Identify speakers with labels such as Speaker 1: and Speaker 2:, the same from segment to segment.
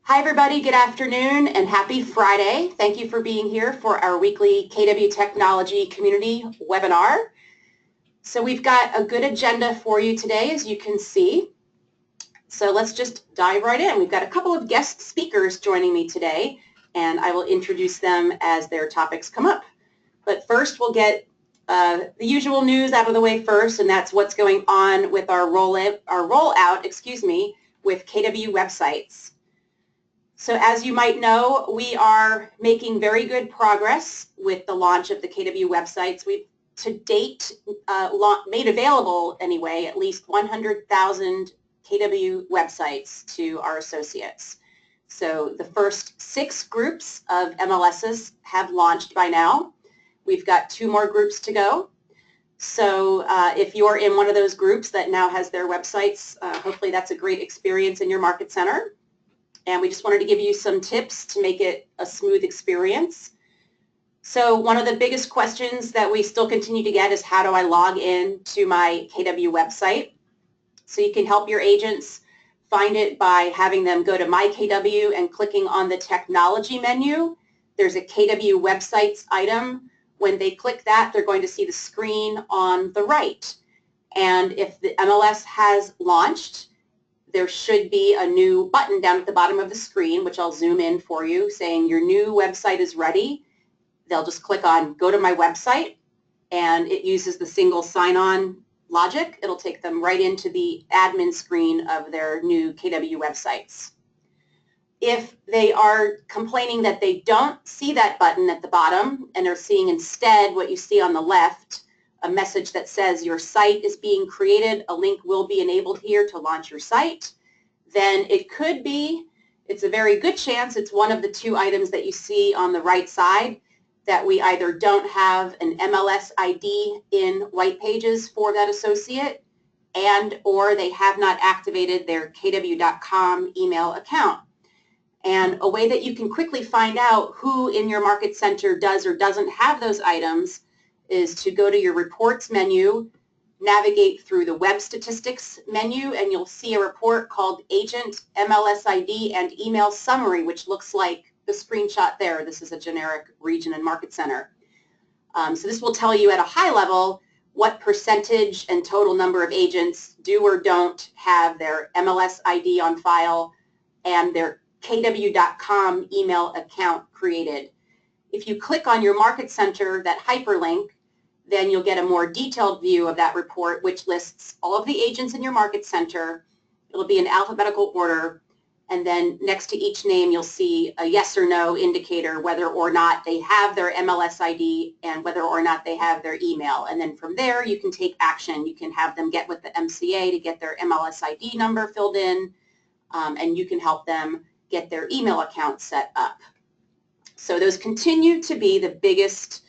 Speaker 1: Hi everybody, good afternoon and happy Friday. Thank you for being here for our weekly KW Technology Community webinar. So we've got a good agenda for you today, as you can see. So let's just dive right in. We've got a couple of guest speakers joining me today, and I will introduce them as their topics come up. But first we'll get the usual news out of the way first, and that's what's going on with our rollout, with KW websites. So as you might know, we are making very good progress with the launch of the KW websites. We've to date made available anyway at least 100,000 KW websites to our associates. So the first 6 groups of MLSs have launched by now. We've got 2 more groups to go. So if you're in one of those groups that now has their websites, hopefully that's a great experience in your market center. And we just wanted to give you some tips to make it a smooth experience. So one of the biggest questions that we still continue to get is, how do I log in to my KW website? So you can help your agents find it by having them go to My KW and clicking on the technology menu. There's a KW websites item. When they click that, they're going to see the screen on the right. And if the MLS has launched, there should be a new button down at the bottom of the screen, which I'll zoom in for you, saying your new website is ready. They'll just click on Go to My Website, and it uses the single sign-on logic. It'll take them right into the admin screen of their new KW websites. If they are complaining that they don't see that button at the bottom and are seeing instead what you see on the left, a message that says your site is being created, a link will be enabled here to launch your site, then it could be, it's a very good chance it's one of the 2 items that you see on the right side, that we either don't have an MLS ID in White Pages for that associate, and or they have not activated their kw.com email account. And a way that you can quickly find out who in your market center does or doesn't have those items is to go to your reports menu, navigate through the web statistics menu, and you'll see a report called Agent MLS ID and Email Summary, which looks like the screenshot there. This is a generic region and market center. So this will tell you at a high level what percentage and total number of agents do or don't have their MLS ID on file and their kw.com email account created. If you click on your market center, that hyperlink, then you'll get a more detailed view of that report, which lists all of the agents in your market center. It'll be in alphabetical order, and then next to each name you'll see a yes or no indicator whether or not they have their MLS ID and whether or not they have their email. And then from there you can take action. You can have them get with the MCA to get their MLS ID number filled in, and you can help them get their email account set up. So those continue to be the biggest,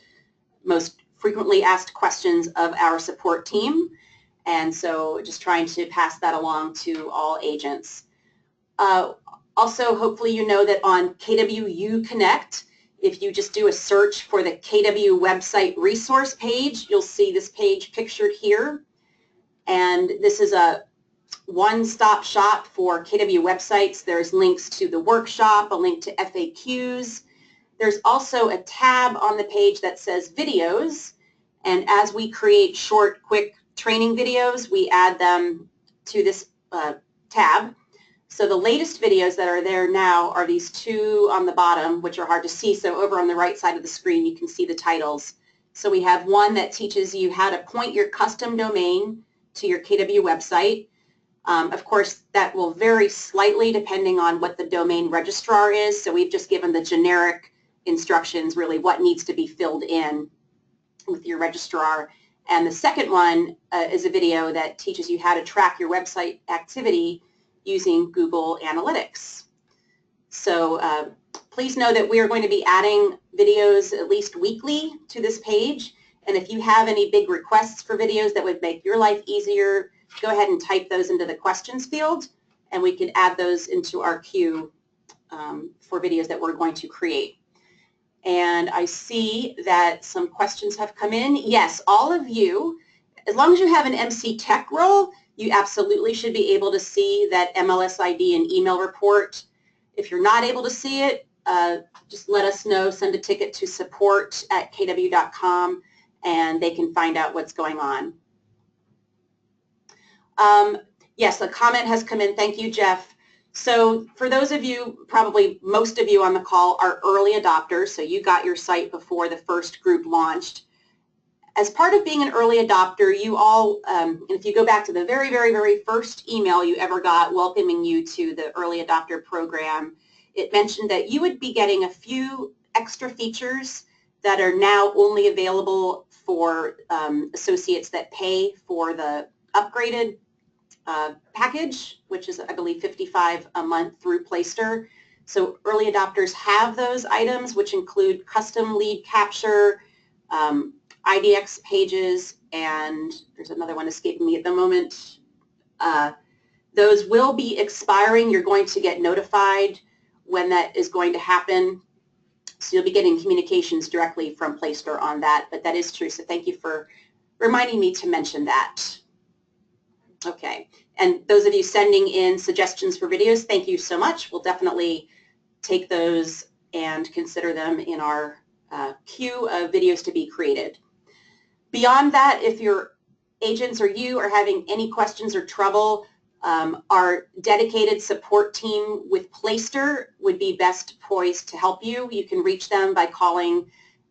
Speaker 1: most frequently asked questions of our support team, and so just trying to pass that along to all agents. Also, hopefully you know that on KW Connect, if you just do a search for the KW website resource page, you'll see this page pictured here, and this is a one-stop shop for KW websites. There's links to the workshop, a link to FAQs. There's also a tab on the page that says videos, and as we create short, quick training videos, we add them to this tab. So the latest videos that are there now are these 2 on the bottom, which are hard to see. So over on the right side of the screen, you can see the titles. So we have one that teaches you how to point your custom domain to your KW website. Of course, that will vary slightly depending on what the domain registrar is. So we've just given the generic instructions, really what needs to be filled in with your registrar. And the second one is a video that teaches you how to track your website activity using Google Analytics. So please know that we are going to be adding videos at least weekly to this page, and if you have any big requests for videos that would make your life easier, go ahead and type those into the questions field, and we can add those into our queue for videos that we're going to create. And I see that some questions have come in. Yes, all of you, as long as you have an MC Tech role, you absolutely should be able to see that MLS ID and email report. If you're not able to see it, just let us know. Send a ticket to support@kw.com and they can find out what's going on. Yes, a comment has come in. Thank you, Jeff. So for those of you, probably most of you on the call are early adopters, so you got your site before the first group launched. As part of being an early adopter, you all, if you go back to the very, very, very first email you ever got welcoming you to the early adopter program, it mentioned that you would be getting a few extra features that are now only available for associates that pay for the upgraded package, which is, I believe, $55 a month through Playster. So early adopters have those items, which include custom lead capture, IDX pages, and there's another one escaping me at the moment. Those will be expiring. You're going to get notified when that is going to happen. So you'll be getting communications directly from Playster on that, but that is true. So thank you for reminding me to mention that. Okay, and those of you sending in suggestions for videos, thank you so much. We'll definitely take those and consider them in our queue of videos to be created. Beyond that, if your agents or you are having any questions or trouble, our dedicated support team with Playster would be best poised to help you. You can reach them by calling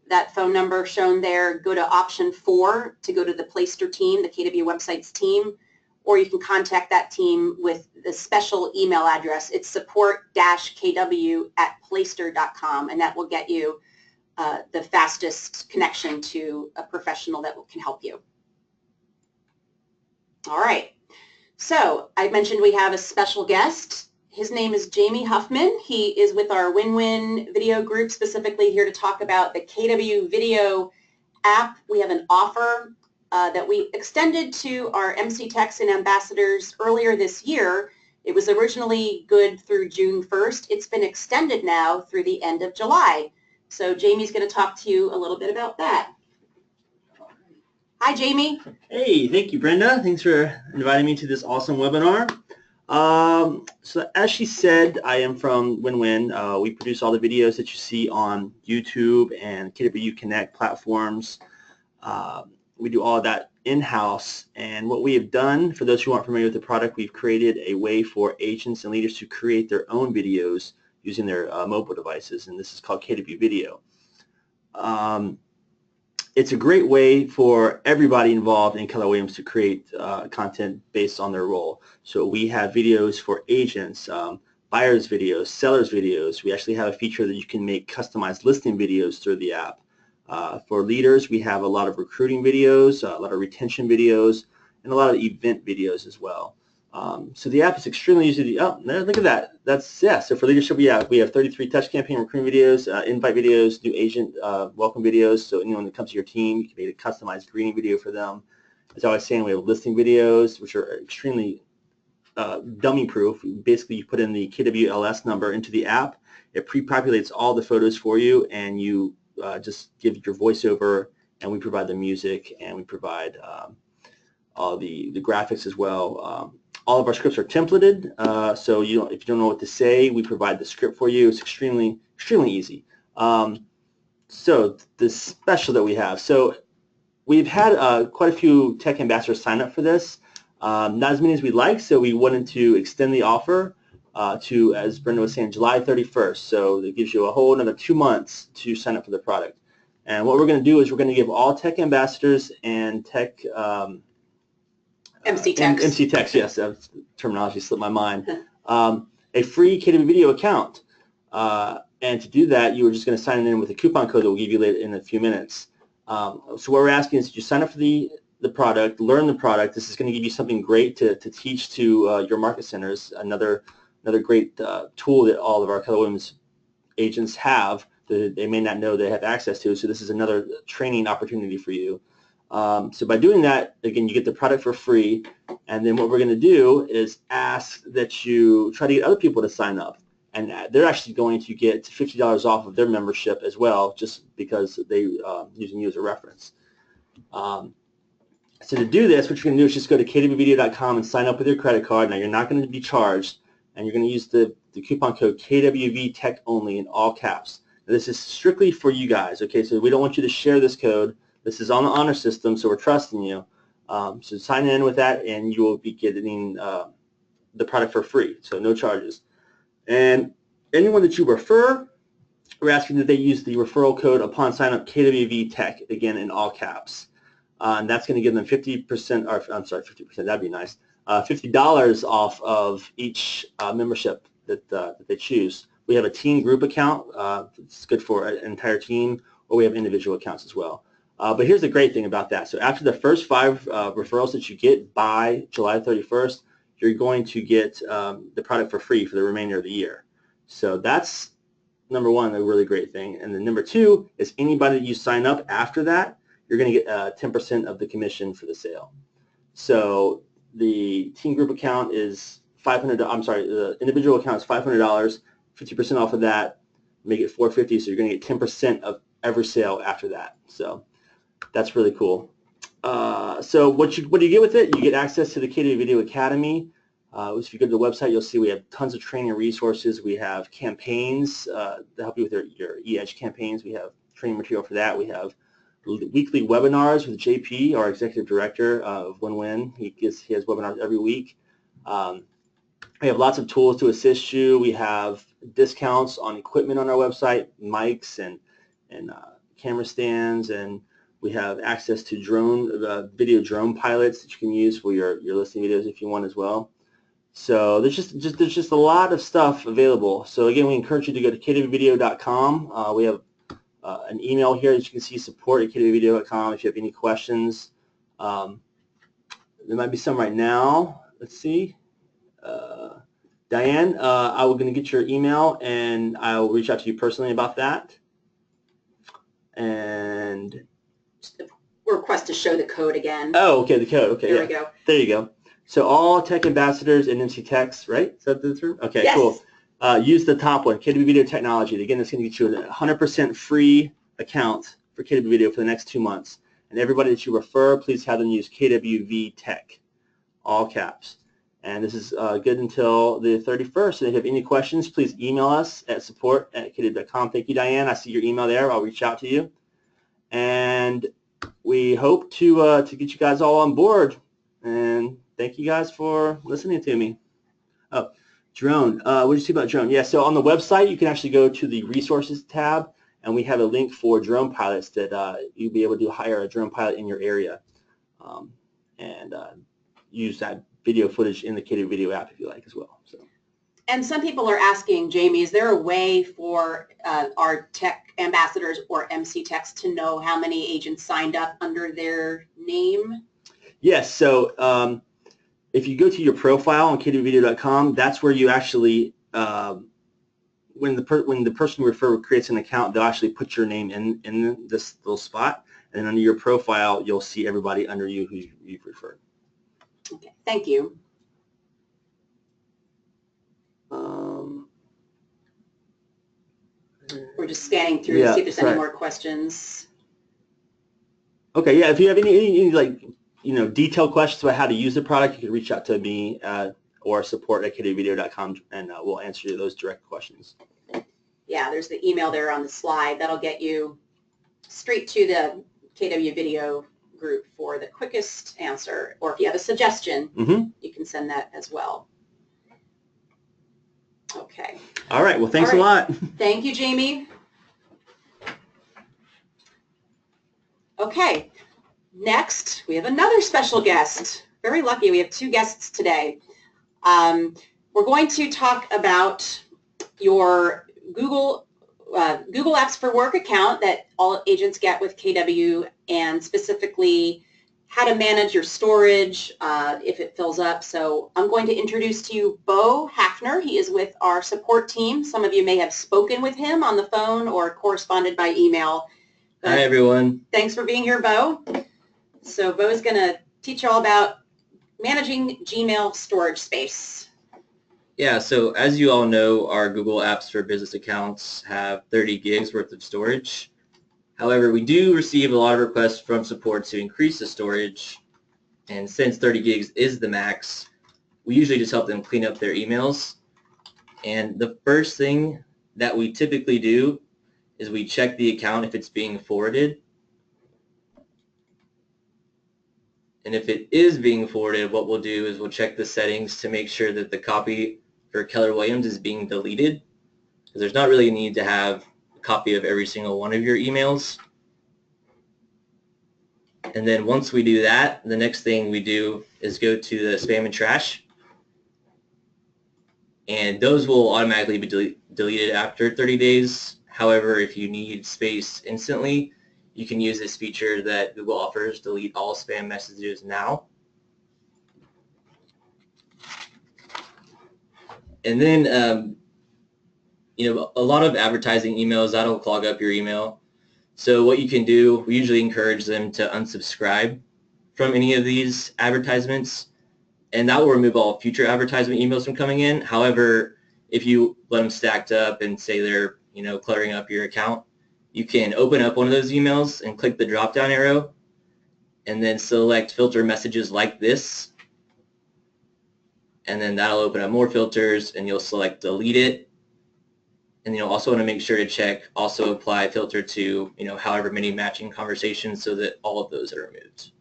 Speaker 1: that phone number shown there. Go to option 4 to go to the Playster team, the KW Websites team, or you can contact that team with the special email address. It's support-kw@playster.com, and that will get you the fastest connection to a professional that can help you. All right. So I mentioned we have a special guest. His name is Jamie Huffman. He is with our Win-Win video group, specifically here to talk about the KW Video app. We have an offer that we extended to our MC Techs and ambassadors earlier this year. It was originally good through June 1st. It's been extended now through the end of July. So Jamie's going to talk to you a little bit about that. Hi, Jamie.
Speaker 2: Hey, thank you, Brenda. Thanks for inviting me to this awesome webinar. So as she said, I am from Win-Win. We produce all the videos that you see on YouTube and KW Connect platforms. We do all of that in-house, and what we have done, for those who aren't familiar with the product, we've created a way for agents and leaders to create their own videos using their mobile devices, and this is called KW Video. It's a great way for everybody involved in Keller Williams to create content based on their role. So we have videos for agents, buyers videos, sellers videos. We actually have a feature that you can make customized listing videos through the app. For leaders, we have a lot of recruiting videos, a lot of retention videos, and a lot of event videos as well. So the app is extremely easy to, oh, look at that. That's, yeah, so for leadership, we have 33 touch campaign recruiting videos, invite videos, new agent welcome videos. So anyone that comes to your team, you can make a customized greeting video for them. As I was saying, we have listing videos, which are extremely dummy proof. Basically, you put in the KWLS number into the app. It pre-populates all the photos for you, and you just give your voiceover, and we provide the music, and we provide all the graphics as well. All of our scripts are templated, so if you don't know what to say, we provide the script for you. It's extremely easy. So the special that we have, so we've had quite a few tech ambassadors sign up for this. Not as many as we'd like, so we wanted to extend the offer to, as Brenda was saying, July 31st. So it gives you a whole another 2 months to sign up for the product. And what we're going to do is we're going to give all tech ambassadors and tech
Speaker 1: MC Techs.
Speaker 2: MC Techs, yes, that terminology slipped my mind. A free KW Video account. And to do that, you are just going to sign in with a coupon code that we'll give you later in a few minutes. So what we're asking is that you sign up for the product, learn the product. This is going to give you something great to teach to your market centers. Another great tool that all of our Keller Williams agents have that they may not know they have access to. So this is another training opportunity for you. So by doing that, again, you get the product for free, and then what we're going to do is ask that you try to get other people to sign up, and they're actually going to get $50 off of their membership as well, just because they using you as a reference. So to do this, what you're going to do is just go to kwvideo.com and sign up with your credit card. Now you're not going to be charged, and you're going to use the the coupon code KWV Tech only in all caps. Now, this is strictly for you guys, okay? So we don't want you to share this code. This is on the honor system, so we're trusting you. So sign in with that, and you will be getting the product for free, so no charges. And anyone that you refer, we're asking that they use the referral code upon sign up, KWV Tech, again in all caps. And that's going to give them 50%, or I'm sorry, 50%, that'd be nice, $50 off of each membership that they choose. We have a team group account. It's good for an entire team, or we have individual accounts as well. But here's the great thing about that. So after the first 5 referrals that you get by July 31st, you're going to get the product for free for the remainder of the year. So that's number one, a really great thing. And then number 2 is anybody that you sign up after that, you're going to get 10% of the commission for the sale. So the team group account is $500. I'm sorry, the individual account is $500. 50% off of that, make it $450. So you're going to get 10% of every sale after that. So that's really cool. So what do you get with it? You get access to the KW Video Academy. If you go to the website, you'll see we have tons of training resources. We have campaigns to help you with your e-edge campaigns. We have training material for that. We have weekly webinars with JP, our executive director of WinWin. He has webinars every week. We have lots of tools to assist you. We have discounts on equipment on our website, mics and camera stands, and we have access to video drone pilots that you can use for your listing videos if you want as well. So there's just a lot of stuff available. So again, we encourage you to go to kwvideo.com. We have an email here that you can see, support@kwvideo.com if you have any questions. There might be some right now. Let's see. Diane, I was going to get your email, and I'll reach out to you personally about that. And
Speaker 1: request to show the code again.
Speaker 2: Oh, okay, the code. Okay,
Speaker 1: there we go.
Speaker 2: There you go. So all tech ambassadors and MC Techs, right? Is that the term? Okay,
Speaker 1: yes.
Speaker 2: Cool. Use the top one, KW Video Technology. Again, it's going to get you a 100% free account for KW Video for the next 2 months. And everybody that you refer, please have them use KWV Tech, all caps. And this is good until the 31st. And if you have any questions, please email us at support@kwvideo.com. Thank you, Diane. I see your email there. I'll reach out to you. And we hope to get you guys all on board. And thank you guys for listening to me. Oh, drone. What did you see about drone? Yeah, so on the website, you can actually go to the resources tab, and we have a link for drone pilots that you'll be able to hire a drone pilot in your area and use that video footage in the KW Video app if you like as well. So.
Speaker 1: And some people are asking, Jamie, is there a way for our tech ambassadors or MC Techs to know how many agents signed up under their name?
Speaker 2: Yes. So if you go to your profile on kwvideo.com, that's where you actually, when the person you refer creates an account, they'll actually put your name in this little spot, and under your profile, you'll see everybody under you who you've referred.
Speaker 1: Okay. Thank you. We're just scanning through to see if there's any more questions.
Speaker 2: Okay, yeah, if you have any like, detailed questions about how to use the product, you can reach out to me or support@kwvideo.com, and we'll answer those direct questions.
Speaker 1: Yeah, there's the email there on the slide. That'll get you straight to the KW Video group for the quickest answer, or if you have a suggestion, you can send that as well. Okay.
Speaker 2: All right. Well, thanks a lot.
Speaker 1: Thank you, Jamie. Okay. Next, we have another special guest. Very lucky. We have 2 guests today. We're going to talk about your Google Apps for Work account that all agents get with KW, and specifically how to manage your storage if it fills up. So I'm going to introduce to you Bo Hafner. He is with our support team. Some of you may have spoken with him on the phone or corresponded by email.
Speaker 3: Hi, everyone.
Speaker 1: Thanks for being here, Bo. So Bo is going to teach you all about managing Gmail storage space.
Speaker 3: Yeah, so as you all know, our Google Apps for Business accounts have 30 gigs worth of storage. However, we do receive a lot of requests from support to increase the storage, and since 30 gigs is the max, we usually just help them clean up their emails. And the first thing that we typically do is we check the account if it's being forwarded. And if it is being forwarded, what we'll do is we'll check the settings to make sure that the copy for Keller Williams is being deleted. Because there's not really a need to have a copy of every single one of your emails. And then once we do that, the next thing we do is go to the spam and trash. And those will automatically be deleted after 30 days. However, if you need space instantly, you can use this feature that Google offers, delete all spam messages now. And then, a lot of advertising emails, that'll clog up your email. So what you can do, we usually encourage them to unsubscribe from any of these advertisements, and that will remove all future advertisement emails from coming in. However, if you let them stacked up and say they're, cluttering up your account, you can open up one of those emails and click the drop-down arrow and then select filter messages like this. And then that'll open up more filters and you'll select delete it. And you'll also want to make sure to check also apply filter to, however many matching conversations so that all of those are removed.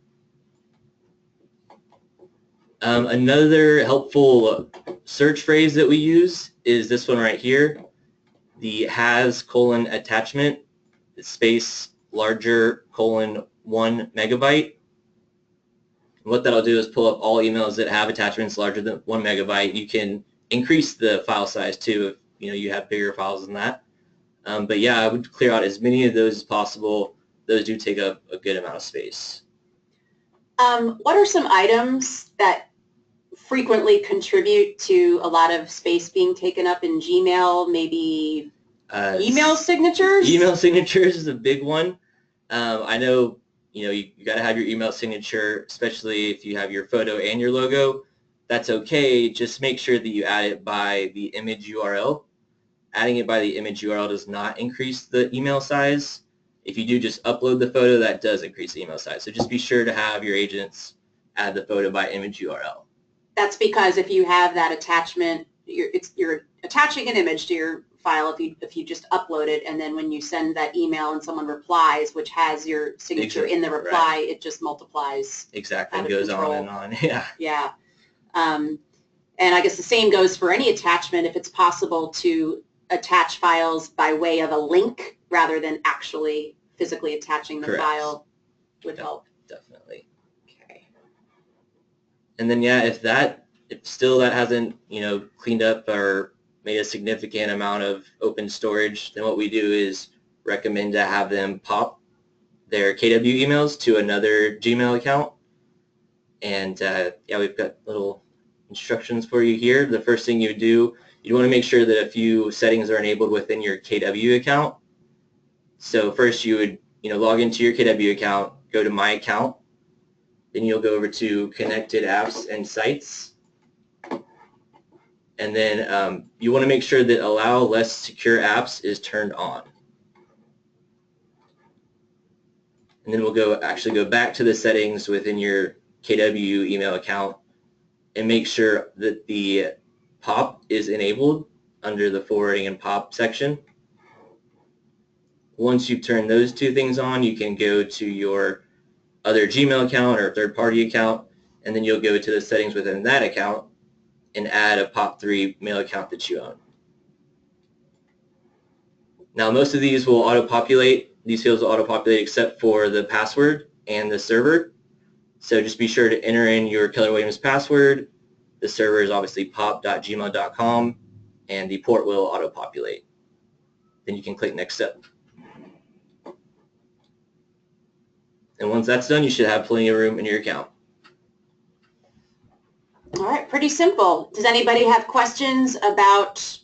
Speaker 3: Another helpful search phrase that we use is this one right here, the has:attachment space larger : 1 megabyte. And what that'll do is pull up all emails that have attachments larger than 1 megabyte. You can increase the file size too if you have bigger files than that. But yeah, I would clear out as many of those as possible. Those do take up a good amount of space.
Speaker 1: What are some items that frequently contribute to a lot of space being taken up in Gmail? Maybe email signatures?
Speaker 3: Email signatures is a big one. I know you got to have your email signature, especially if you have your photo and your logo. That's okay. Just make sure that you add it by the image URL. Adding it by the image URL does not increase the email size. If you do just upload the photo, that does increase the email size. So just be sure to have your agents add the photo by image URL.
Speaker 1: That's because if you have that attachment, you're attaching an image to your file if you just upload it, and then when you send that email and someone replies, which has your signature in the reply, right, it just multiplies.
Speaker 3: Exactly, it goes on and on. Yeah.
Speaker 1: Yeah. And I guess the same goes for any attachment. If it's possible to attach files by way of a link rather than actually physically attaching the
Speaker 3: Correct.
Speaker 1: File would help.
Speaker 3: Definitely.
Speaker 1: Okay.
Speaker 3: And then if still that hasn't cleaned up or made a significant amount of open storage, then what we do is recommend to have them pop their KW emails to another Gmail account. And we've got little instructions for you here. The first thing you do, you want to make sure that a few settings are enabled within your KW account. So first you would log into your KW account, go to My Account, then you'll go over to Connected Apps and Sites, and then you want to make sure that Allow Less Secure Apps is turned on. And then we'll actually go back to the settings within your KW email account and make sure that the POP is enabled under the forwarding and POP section. Once you've turned those two things on, you can go to your other Gmail account or third-party account, and then you'll go to the settings within that account and add a POP3 mail account that you own. Now, most of these will auto-populate. These fields will auto-populate except for the password and the server. So just be sure to enter in your Keller Williams password. The server is obviously pop.gmail.com, and the port will auto-populate. Then you can click Next Step. And once that's done, you should have plenty of room in your account.
Speaker 1: All right, pretty simple. Does anybody have questions about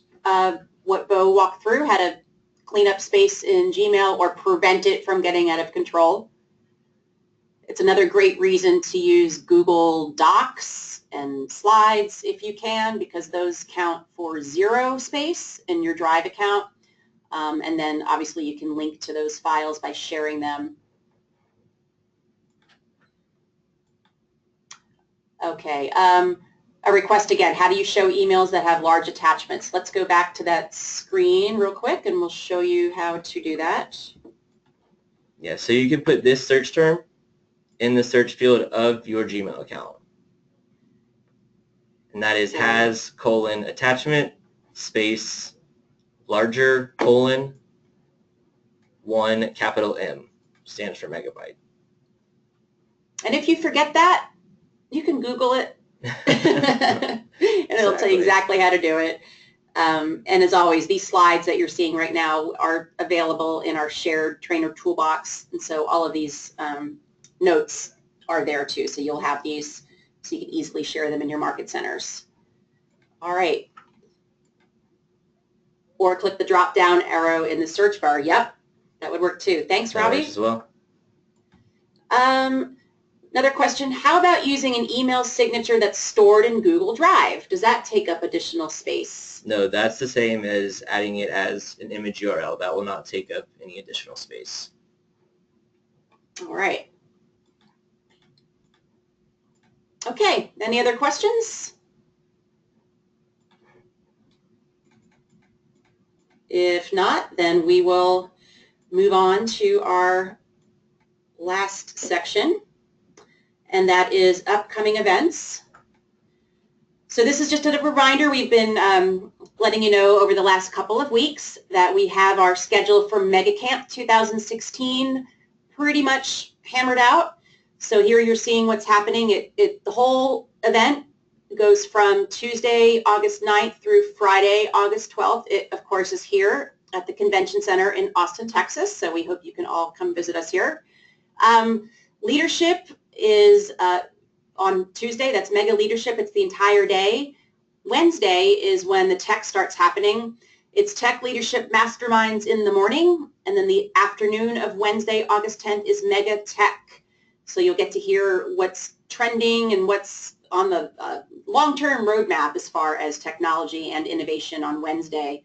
Speaker 1: what Bo walked through, how to clean up space in Gmail or prevent it from getting out of control? It's another great reason to use Google Docs and Slides if you can, because those count for 0 space in your Drive account. And then obviously you can link to those files by sharing them. Okay. a request again. How do you show emails that have large attachments? Let's go back to that screen real quick and we'll show you how to do that.
Speaker 3: Yeah, so you can put this search term in the search field of your Gmail account. And that is has :attachment space larger : 1 capital M, stands for megabyte.
Speaker 1: And if you forget that, you can Google it. And it'll tell you exactly how to do it. And as always, these slides that you're seeing right now are available in our shared trainer toolbox. And so all of these notes are there too. So you'll have these so you can easily share them in your market centers. All right. Or click the drop down arrow in the search bar. Yep, that would work too. Thanks, Robbie.
Speaker 3: As well.
Speaker 1: Another question, how about using an email signature that's stored in Google Drive? Does that take up additional space?
Speaker 3: No, that's the same as adding it as an image URL. That will not take up any additional space.
Speaker 1: All right. Okay, any other questions? If not, then we will move on to our last section, and that is upcoming events. So this is just a reminder, we've been letting you know over the last couple of weeks that we have our schedule for MegaCamp 2016 pretty much hammered out. So here you're seeing what's happening. The whole event goes from Tuesday, August 9th through Friday, August 12th. It, of course, is here at the Convention Center in Austin, Texas. So we hope you can all come visit us here. Leadership is on Tuesday. That's Mega Leadership. It's the entire day. Wednesday is when the tech starts happening. It's Tech Leadership Masterminds in the morning, and then the afternoon of Wednesday, August 10th, is Mega Tech. So you'll get to hear what's trending and what's on the long-term roadmap as far as technology and innovation on Wednesday.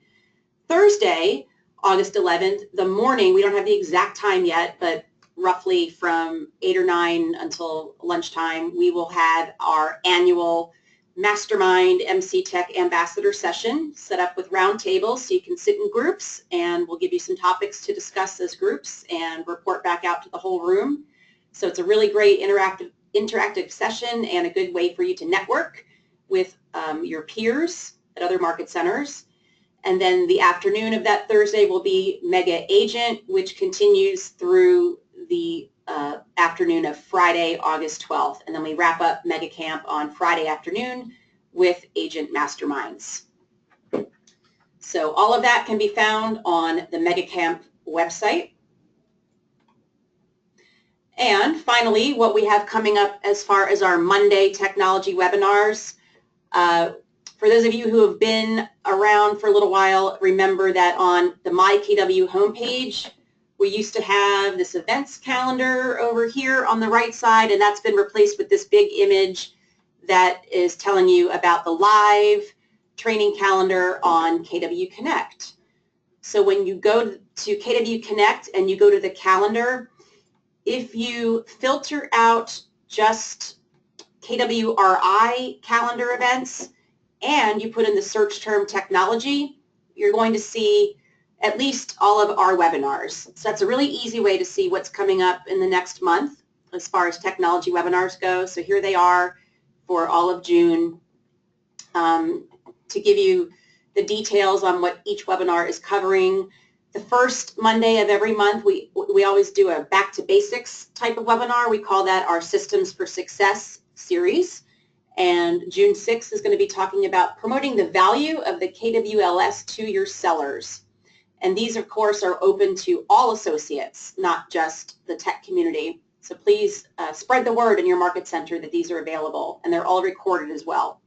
Speaker 1: Thursday, August 11th, the morning, we don't have the exact time yet, but roughly from 8 or 9 until lunchtime, we will have our annual Mastermind MC Tech Ambassador session set up with round tables so you can sit in groups, and we'll give you some topics to discuss as groups and report back out to the whole room. So it's a really great interactive session and a good way for you to network with your peers at other market centers. And then the afternoon of that Thursday will be Mega Agent, which continues through the afternoon of Friday, August 12th. And then we wrap up Mega Camp on Friday afternoon with Agent Masterminds. So all of that can be found on the Mega Camp website. And finally, what we have coming up as far as our Monday technology webinars. For those of you who have been around for a little while, remember that on the MyKW homepage, we used to have this events calendar over here on the right side, and that's been replaced with this big image that is telling you about the live training calendar on KW Connect. So when you go to KW Connect and you go to the calendar, if you filter out just KWRI calendar events and you put in the search term technology, you're going to see at least all of our webinars. So that's a really easy way to see what's coming up in the next month as far as technology webinars go. So here they are for all of June. To give you the details on what each webinar is covering, the first Monday of every month, we always do a back to basics type of webinar. We call that our Systems for Success series. And June 6th is going to be talking about promoting the value of the KWLS to your sellers. And these, of course, are open to all associates, not just the tech community. So please spread the word in your market center that these are available, and they're all recorded as well.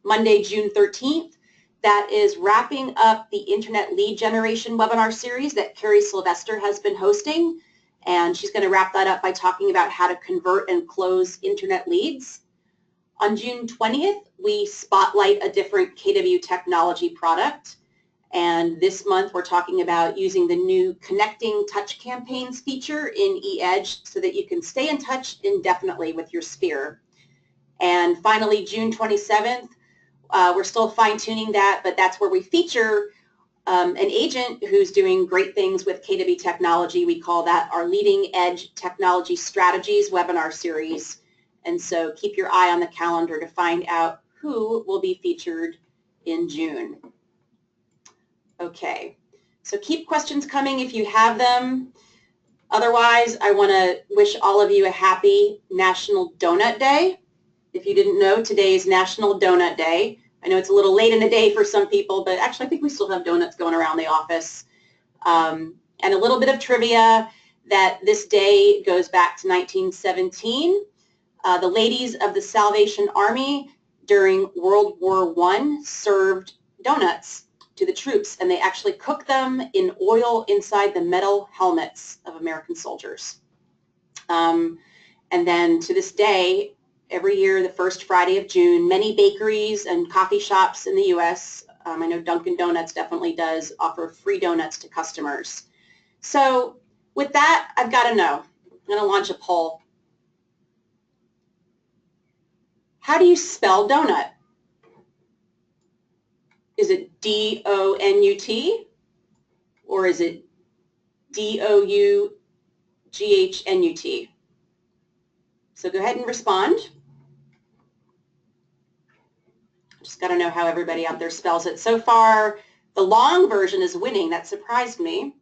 Speaker 1: Monday, June 13th, that is wrapping up the Internet Lead Generation webinar series that Carrie Sylvester has been hosting. And she's going to wrap that up by talking about how to convert and close Internet leads. On June 20th, we spotlight a different KW technology product. And this month, we're talking about using the new Connecting Touch Campaigns feature in eEdge so that you can stay in touch indefinitely with your sphere. And finally, June 27th, we're still fine-tuning that, but that's where we feature an agent who's doing great things with KW technology. We call that our Leading Edge Technology Strategies webinar series. And so keep your eye on the calendar to find out who will be featured in June. Okay, so keep questions coming if you have them. Otherwise, I want to wish all of you a happy National Donut Day. If you didn't know, today is National Donut Day. I know it's a little late in the day for some people, but actually I think we still have donuts going around the office. And a little bit of trivia that this day goes back to 1917. The ladies of the Salvation Army during World War I served donuts to the troops, and they actually cooked them in oil inside the metal helmets of American soldiers. And then to this day, every year, the first Friday of June, many bakeries and coffee shops in the U.S., I know Dunkin' Donuts definitely does, offer free donuts to customers. So with that, I've got to know. I'm going to launch a poll. How do you spell donut? Is it D-O-N-U-T or is it D-O-U-G-H-N-U-T? So go ahead and respond. Just got to know how everybody out there spells it. So far, the long version is winning. That surprised me.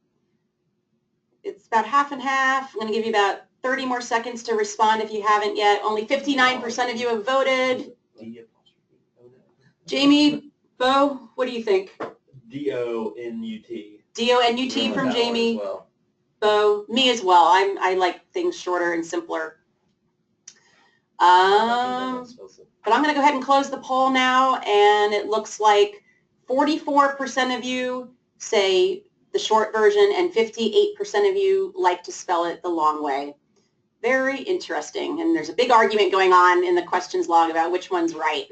Speaker 1: It's about half and half. I'm going to give you about 30 more seconds to respond if you haven't yet. Only 59% of you have voted. Jamie, Bo, what do you think?
Speaker 2: D-O-N-U-T.
Speaker 1: D-O-N-U-T from Jamie.
Speaker 3: Well.
Speaker 1: Bo, me as well. I like things shorter and simpler. But I'm going to go ahead and close the poll now, and it looks like 44% of you say the short version and 58% of you like to spell it the long way. Very interesting, and there's a big argument going on in the questions log about which one's right.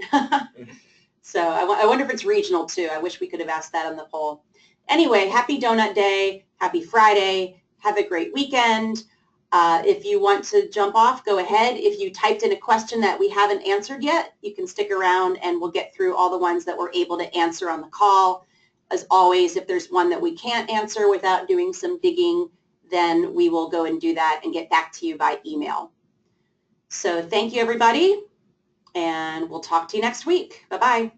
Speaker 1: So I wonder if it's regional too. I wish we could have asked that on the poll. Anyway, happy Donut Day, happy Friday, have a great weekend. If you want to jump off, go ahead. If you typed in a question that we haven't answered yet, you can stick around and we'll get through all the ones that we're able to answer on the call. As always, if there's one that we can't answer without doing some digging, then we will go and do that and get back to you by email. So thank you, everybody, and we'll talk to you next week. Bye-bye.